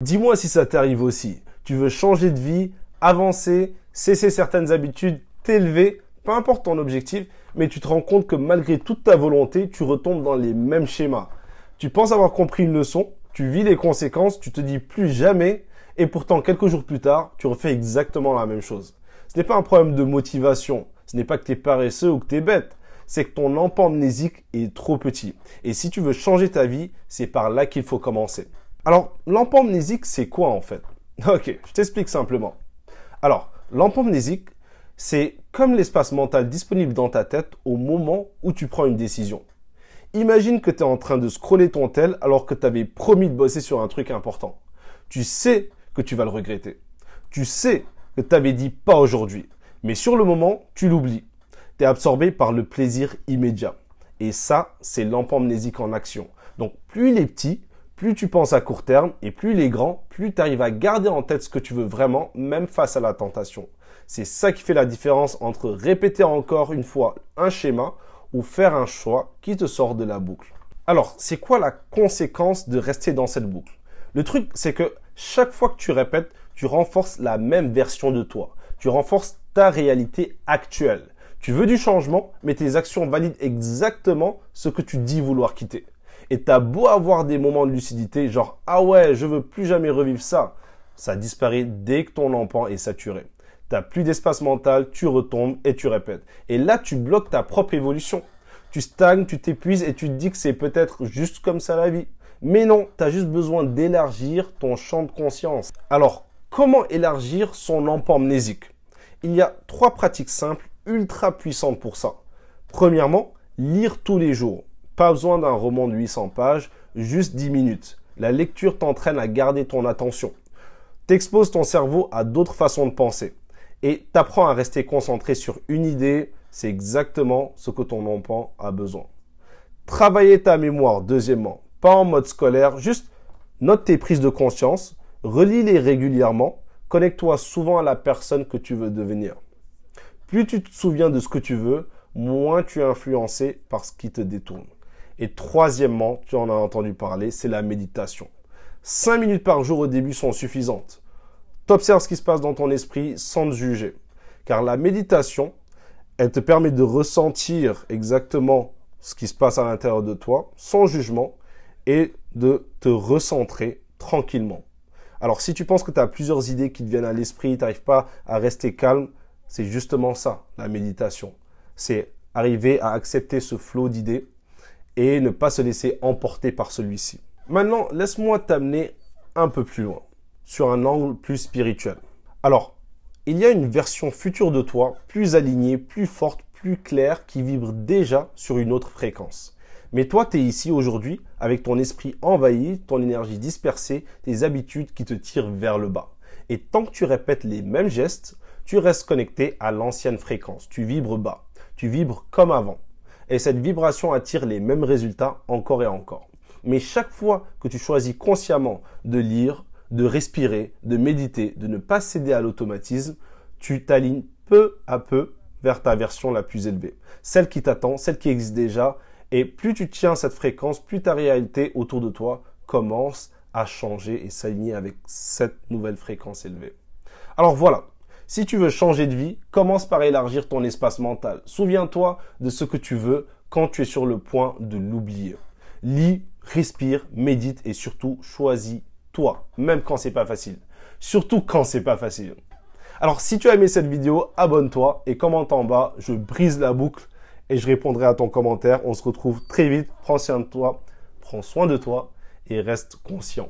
Dis-moi si ça t'arrive aussi. Tu veux changer de vie, avancer, cesser certaines habitudes, t'élever, peu importe ton objectif, mais tu te rends compte que malgré toute ta volonté, tu retombes dans les mêmes schémas. Tu penses avoir compris une leçon, tu vis les conséquences, tu te dis plus jamais, et pourtant quelques jours plus tard, tu refais exactement la même chose. Ce n'est pas un problème de motivation, ce n'est pas que tu es paresseux ou que tu es bête, c'est que ton empamnésique est trop petit. Et si tu veux changer ta vie, c'est par là qu'il faut commencer. Alors, l'empamnésique, c'est quoi en fait? Ok, je t'explique simplement. Alors, l'empamnésique, c'est comme l'espace mental disponible dans ta tête au moment où tu prends une décision. Imagine que tu es en train de scroller ton tel alors que tu avais promis de bosser sur un truc important. Tu sais que tu vas le regretter. Tu sais que tu avais dit pas aujourd'hui. Mais sur le moment, tu l'oublies. Tu es absorbé par le plaisir immédiat. Et ça, c'est l'empamnésique en action. Donc, plus il est petit, plus tu penses à court terme, et plus il est grand, plus tu arrives à garder en tête ce que tu veux vraiment, même face à la tentation. C'est ça qui fait la différence entre répéter encore une fois un schéma ou faire un choix qui te sort de la boucle. Alors, c'est quoi la conséquence de rester dans cette boucle? Le truc, c'est que chaque fois que tu répètes, tu renforces la même version de toi. Tu renforces ta réalité actuelle. Tu veux du changement, mais tes actions valident exactement ce que tu dis vouloir quitter. Et t'as beau avoir des moments de lucidité, genre « Ah ouais, je veux plus jamais revivre ça », ça disparaît dès que ton empan est saturé. T'as plus d'espace mental, tu retombes et tu répètes. Et là, tu bloques ta propre évolution. Tu stagnes, tu t'épuises et tu te dis que c'est peut-être juste comme ça la vie. Mais non, t'as juste besoin d'élargir ton champ de conscience. Alors, comment élargir son empamnésique? Il y a 3 pratiques simples, ultra puissantes pour ça. Premièrement, lire tous les jours. Pas besoin d'un roman de 800 pages, juste 10 minutes. La lecture t'entraîne à garder ton attention. T'exposes ton cerveau à d'autres façons de penser. Et t'apprends à rester concentré sur une idée, c'est exactement ce que ton empan a besoin. Travailler ta mémoire, deuxièmement, pas en mode scolaire, juste note tes prises de conscience, relis-les régulièrement, connecte-toi souvent à la personne que tu veux devenir. Plus tu te souviens de ce que tu veux, moins tu es influencé par ce qui te détourne. Et troisièmement, tu en as entendu parler, c'est la méditation. 5 minutes par jour au début sont suffisantes. T'observes ce qui se passe dans ton esprit sans te juger. Car la méditation, elle te permet de ressentir exactement ce qui se passe à l'intérieur de toi, sans jugement, et de te recentrer tranquillement. Alors si tu penses que tu as plusieurs idées qui te viennent à l'esprit, tu n'arrives pas à rester calme, c'est justement ça, la méditation. C'est arriver à accepter ce flot d'idées et ne pas se laisser emporter par celui-ci. Maintenant, laisse-moi t'amener un peu plus loin, sur un angle plus spirituel. Alors, il y a une version future de toi, plus alignée, plus forte, plus claire, qui vibre déjà sur une autre fréquence. Mais toi, tu es ici aujourd'hui avec ton esprit envahi, ton énergie dispersée, tes habitudes qui te tirent vers le bas. Et tant que tu répètes les mêmes gestes, tu restes connecté à l'ancienne fréquence. Tu vibres bas. Tu vibres comme avant. Et cette vibration attire les mêmes résultats encore et encore. Mais chaque fois que tu choisis consciemment de lire, de respirer, de méditer, de ne pas céder à l'automatisme, tu t'alignes peu à peu vers ta version la plus élevée. Celle qui t'attend, celle qui existe déjà. Et plus tu tiens cette fréquence, plus ta réalité autour de toi commence à changer et s'aligner avec cette nouvelle fréquence élevée. Alors voilà. Si tu veux changer de vie, commence par élargir ton espace mental. Souviens-toi de ce que tu veux quand tu es sur le point de l'oublier. Lis, respire, médite et surtout choisis-toi, même quand c'est pas facile. Surtout quand c'est pas facile. Alors si tu as aimé cette vidéo, abonne-toi et commente en bas, je brise la boucle et je répondrai à ton commentaire. On se retrouve très vite. Prends soin de toi et reste conscient.